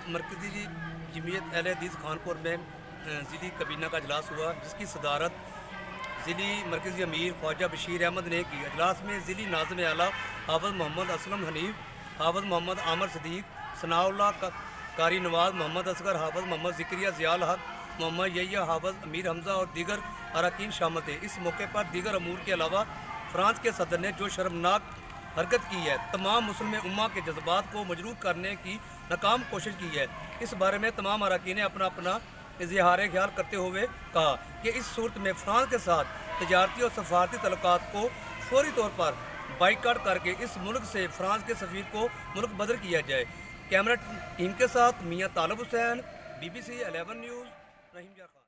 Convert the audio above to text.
مرکزی جمعیت اہل حدیث خانپور میں ضلعی کابینہ کا اجلاس ہوا، جس کی صدارت ضلعی مرکزی امیر خواجہ بشیر احمد نے کی۔ اجلاس میں ضلعی ناظم اعلیٰ حافظ محمد اسلم حنیف، حافظ محمد عامر صدیق، ثناء اللہ قاری نواز، محمد اصغر، حافظ محمد ذکریہ، ضیاء الحق، محمد یحییٰ، حافظ امیر حمزہ اور دیگر اراکین شامل تھے۔ اس موقع پر دیگر امور کے علاوہ فرانس کے صدر نے جو شرمناک حرکت کی ہے، تمام مسلم امہ کے جذبات کو مجروح کرنے کی ناکام کوشش کی ہے، اس بارے میں تمام اراکین نے اپنا اظہار خیال کرتے ہوئے کہا کہ اس صورت میں فرانس کے ساتھ تجارتی اور سفارتی تعلقات کو فوری طور پر بائیکاٹ کر کے اس ملک سے فرانس کے سفیر کو ملک بدر کیا جائے۔ کیمرہ ٹیم کے ساتھ میاں طالب حسین، BBC 11 نیوز، رحیم جار خان۔